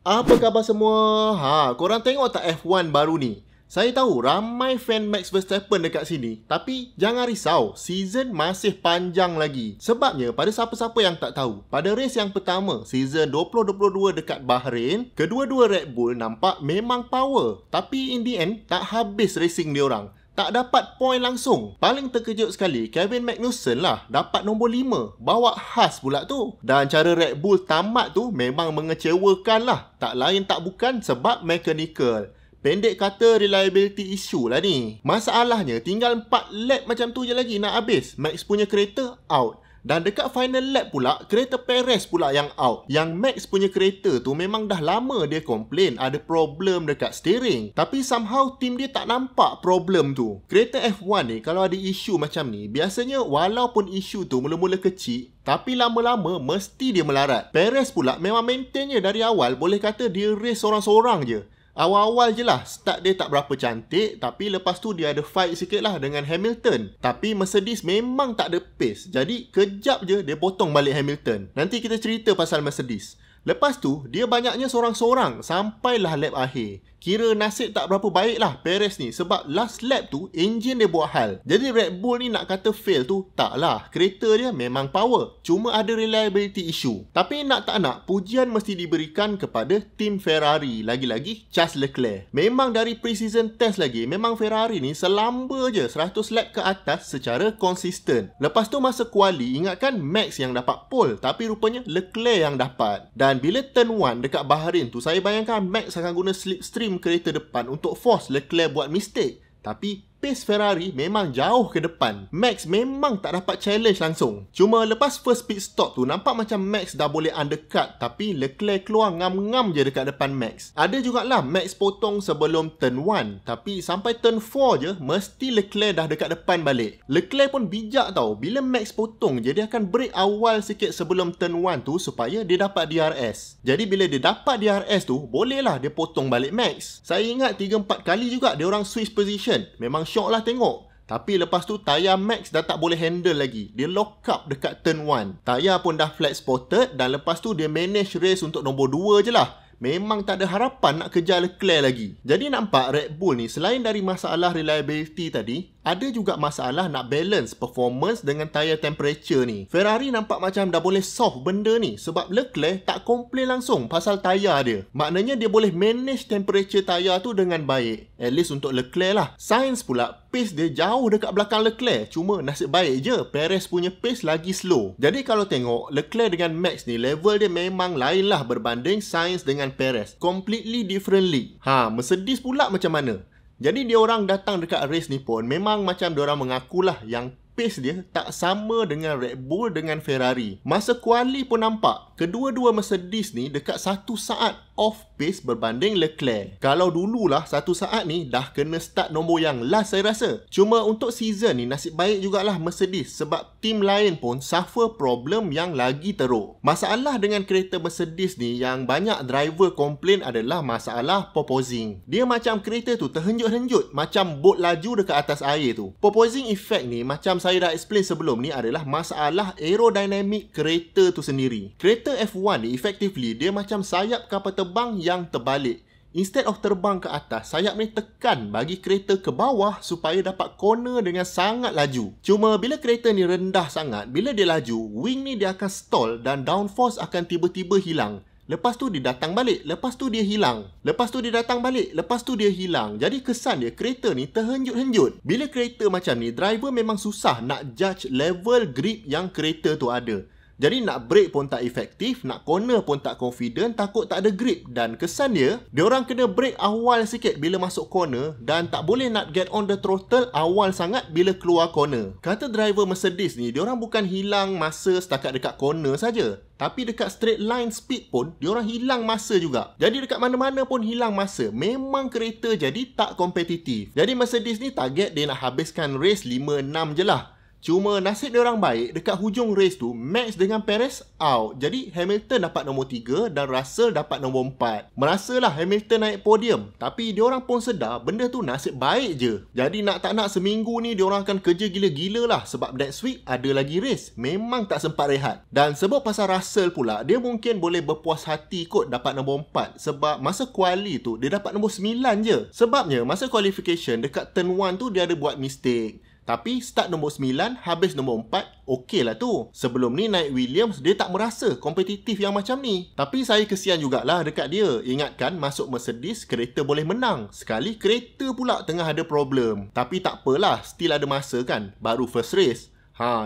Apa khabar semua? Korang tengok tak F1 baru ni? Saya tahu ramai fan Max Verstappen dekat sini. Tapi jangan risau, season masih panjang lagi. Sebabnya pada siapa-siapa yang tak tahu, pada race yang pertama, season 2022 dekat Bahrain, kedua-dua Red Bull nampak memang power. Tapi in the end, tak habis racing diorang. Tak dapat point langsung. Paling terkejut sekali, Kevin Magnussen lah dapat nombor 5. Bawa Haas pula tu. Dan cara Red Bull tamat tu memang mengecewakan lah. Tak lain tak bukan sebab mechanical. Pendek kata reliability issue lah ni. Masalahnya tinggal 4 lap macam tu je lagi nak habis. Max punya kereta out. Dan dekat final lap pula, kereta Perez pula yang out. Yang Max punya kereta tu memang dah lama dia komplain ada problem dekat steering. Tapi somehow team dia tak nampak problem tu. Kereta F1 ni kalau ada isu macam ni, biasanya walaupun isu tu mula-mula kecil, tapi lama-lama mesti dia melarat. Perez pula memang maintainnya dari awal, boleh kata dia race sorang-sorang je. Awal-awal je lah, start dia tak berapa cantik, tapi lepas tu dia ada fight sikit lah dengan Hamilton. Tapi Mercedes memang tak ada pace, jadi kejap je dia potong balik Hamilton. Nanti kita cerita pasal Mercedes. Lepas tu, dia banyaknya sorang-sorang sampailah lap akhir. Kira nasib tak berapa baik lah Perez ni, sebab last lap tu enjin dia buat hal. Jadi Red Bull ni nak kata fail tu, tak lah. Kereta dia memang power, cuma ada reliability issue. Tapi nak tak nak, pujian mesti diberikan kepada tim Ferrari. Lagi-lagi Charles Leclerc. Memang dari pre-season test lagi, memang Ferrari ni selamba je 100 lap ke atas secara konsisten. Lepas tu masa quali, ingatkan Max yang dapat pole, tapi rupanya Leclerc yang dapat. Dan bila turn 1 dekat Bahrain tu, saya bayangkan Max akan guna slipstream kereta depan untuk force Leclerc buat mistake. Tapi pace Ferrari memang jauh ke depan. Max memang tak dapat challenge langsung. Cuma lepas first pit stop tu, nampak macam Max dah boleh undercut, tapi Leclerc keluar ngam-ngam je dekat depan Max. Ada jugalah Max potong sebelum turn 1, tapi sampai turn 4 je, mesti Leclerc dah dekat depan balik. Leclerc pun bijak tau. Bila Max potong je, dia akan break awal sikit sebelum turn 1 tu supaya dia dapat DRS. Jadi bila dia dapat DRS tu, bolehlah dia potong balik Max. Saya ingat 3-4 kali juga dia orang switch position. Memang shock lah tengok. Tapi lepas tu tayar Max dah tak boleh handle lagi. Dia lock up dekat turn 1. Tayar pun dah flat spotted dan lepas tu dia manage race untuk nombor 2 je lah. Memang tak ada harapan nak kejar Leclerc lagi. Jadi nampak Red Bull ni selain dari masalah reliability tadi, ada juga masalah nak balance performance dengan tayar temperature ni. Ferrari nampak macam dah boleh solve benda ni sebab Leclerc tak komplain langsung pasal tayar dia. Maknanya dia boleh manage temperature tayar tu dengan baik. At least untuk Leclerc lah. Sainz pula, pace dia jauh dekat belakang Leclerc. Cuma nasib baik je, Perez punya pace lagi slow. Jadi kalau tengok, Leclerc dengan Max ni level dia memang lain lah berbanding Sainz dengan Perez. Completely differently. Mercedes pula macam mana? Jadi dia orang datang dekat race ni pun memang macam dia orang mengakulah yang pace dia tak sama dengan Red Bull dengan Ferrari. Masa quali pun nampak kedua-dua Mercedes ni dekat 1 saat off pace berbanding Leclerc. Kalau dululah 1 saat ni dah kena start nombor yang last saya rasa. Cuma untuk season ni nasib baik jugalah Mercedes sebab tim lain pun suffer problem yang lagi teruk. Masalah dengan kereta Mercedes ni yang banyak driver komplain adalah masalah porpoising. Dia macam kereta tu terhenjut-henjut macam bot laju dekat atas air tu. Porpoising effect ni macam saya dah explain sebelum ni adalah masalah aerodinamik kereta tu sendiri. Kereta F1 ni effectively dia macam sayap kapal terbang yang terbalik. Instead of terbang ke atas, sayap ni tekan bagi kereta ke bawah supaya dapat corner dengan sangat laju. Cuma bila kereta ni rendah sangat, bila dia laju, wing ni dia akan stall dan downforce akan tiba-tiba hilang. Lepas tu dia datang balik, lepas tu dia hilang. Lepas tu dia datang balik, lepas tu dia hilang. Jadi kesan dia kereta ni terhenjut-henjut. Bila kereta macam ni, driver memang susah nak judge level grip yang kereta tu ada. Jadi nak brake pun tak efektif, nak corner pun tak confident, takut tak ada grip. Dan kesan dia orang kena brake awal sikit bila masuk corner dan tak boleh nak get on the throttle awal sangat bila keluar corner. Kata driver Mercedes ni, diorang bukan hilang masa setakat dekat corner saja, tapi dekat straight line speed pun diorang hilang masa juga. Jadi dekat mana-mana pun hilang masa. Memang kereta jadi tak kompetitif. Jadi Mercedes ni target dia nak habiskan race 5-6 je lah. Cuma nasib diorang baik, dekat hujung race tu, Max dengan Perez out. Jadi Hamilton dapat nombor 3 dan Russell dapat nombor 4. Merasalah Hamilton naik podium. Tapi diorang pun sedar benda tu nasib baik je. Jadi nak tak nak seminggu ni diorang akan kerja gila-gila lah. Sebab next week ada lagi race. Memang tak sempat rehat. Dan sebab pasal Russell pula, dia mungkin boleh berpuas hati kot dapat nombor 4. Sebab masa quali tu, dia dapat nombor 9 je. Sebabnya masa qualification dekat turn 1 tu dia ada buat mistake. Tapi start nombor 9, habis nombor 4, okey lah tu. Sebelum ni naik Williams, dia tak merasa kompetitif yang macam ni. Tapi saya kesian jugalah dekat dia. Ingatkan masuk Mercedes, kereta boleh menang. Sekali kereta pula tengah ada problem. Tapi tak apalah, still ada masa kan. Baru first race.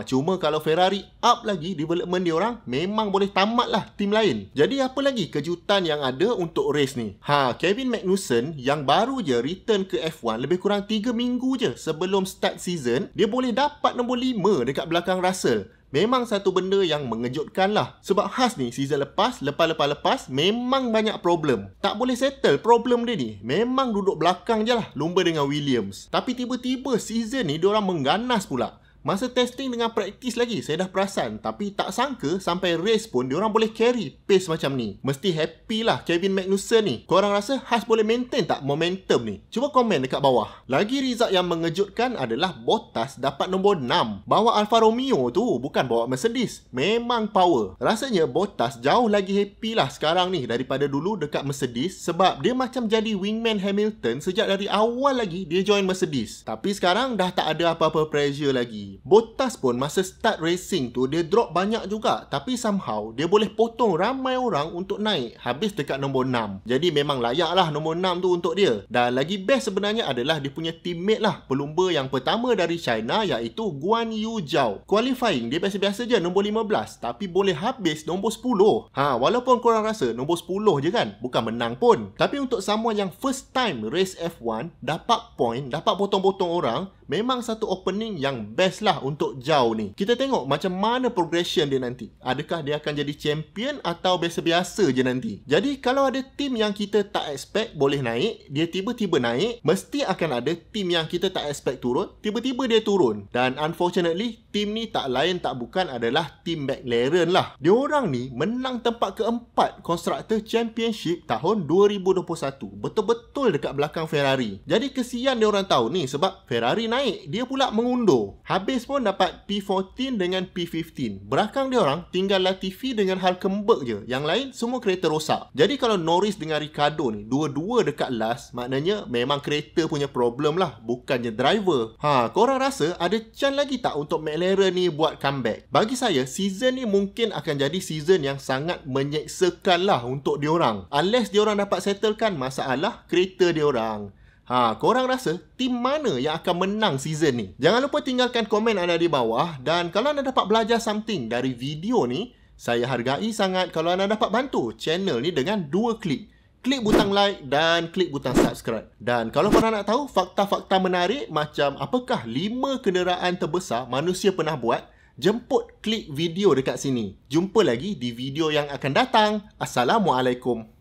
Cuma kalau Ferrari up lagi development dia orang, memang boleh tamat lah tim lain. Jadi apa lagi kejutan yang ada untuk race ni? Kevin Magnussen yang baru je return ke F1 lebih kurang 3 minggu je sebelum start season, dia boleh dapat nombor 5 dekat belakang Russell. Memang satu benda yang mengejutkan lah. Sebab Haas ni season lepas memang banyak problem. Tak boleh settle problem dia ni. Memang duduk belakang je lah, lumba dengan Williams. Tapi tiba-tiba season ni diorang mengganas pula. Masa testing dengan praktis lagi, saya dah perasan. Tapi tak sangka sampai race pun diorang boleh carry pace macam ni. Mesti happy lah Kevin Magnussen ni. Korang rasa Haas boleh maintain tak momentum ni? Cuba komen dekat bawah. Lagi result yang mengejutkan adalah Bottas dapat nombor 6. Bawa Alfa Romeo tu, bukan bawa Mercedes. Memang power. Rasanya Bottas jauh lagi happy lah sekarang ni daripada dulu dekat Mercedes. Sebab dia macam jadi wingman Hamilton sejak dari awal lagi dia join Mercedes. Tapi sekarang dah tak ada apa-apa pressure lagi. Bottas pun masa start racing tu dia drop banyak juga, tapi somehow dia boleh potong ramai orang untuk naik habis dekat nombor 6. Jadi memang layak lah nombor 6 tu untuk dia. Dan lagi best sebenarnya adalah dia punya teammate lah, pelumba yang pertama dari China iaitu Guan Yu Zhao. Qualifying dia biasa-biasa je nombor 15, tapi boleh habis nombor 10. Walaupun korang rasa nombor 10 je kan, bukan menang pun. Tapi untuk someone yang first time race F1, dapat point, dapat potong-potong orang, memang satu opening yang best lah untuk Zhao ni. Kita tengok macam mana progression dia nanti. Adakah dia akan jadi champion atau biasa-biasa je nanti. Jadi kalau ada tim yang kita tak expect boleh naik, dia tiba-tiba naik, mesti akan ada tim yang kita tak expect turun, tiba-tiba dia turun. Dan unfortunately, tim ni tak lain tak bukan adalah tim McLaren lah. Diorang ni menang tempat keempat Constructor Championship tahun 2021. Betul-betul dekat belakang Ferrari. Jadi kesian diorang tahu ni sebab Ferrari naik, dia pula mengundur. Habis pun dapat P14 dengan P15. Belakang dia orang tinggal Latifi dengan Hülkenberg je. Yang lain semua kereta rosak. Jadi kalau Norris dengan Ricardo ni dua-dua dekat last, maknanya memang kereta punya problem lah, bukannya driver. Korang rasa ada chance lagi tak untuk McLaren ni buat comeback? Bagi saya, season ni mungkin akan jadi season yang sangat menyeksakan lah untuk diorang. Unless diorang dapat settlekan masalah kereta diorang. Korang rasa tim mana yang akan menang season ni? Jangan lupa tinggalkan komen anda di bawah. Dan kalau anda dapat belajar something dari video ni, saya hargai sangat kalau anda dapat bantu channel ni dengan 2 klik. Klik butang like dan klik butang subscribe. Dan kalau korang nak tahu fakta-fakta menarik macam apakah 5 kenderaan terbesar manusia pernah buat, jemput klik video dekat sini. Jumpa lagi di video yang akan datang. Assalamualaikum.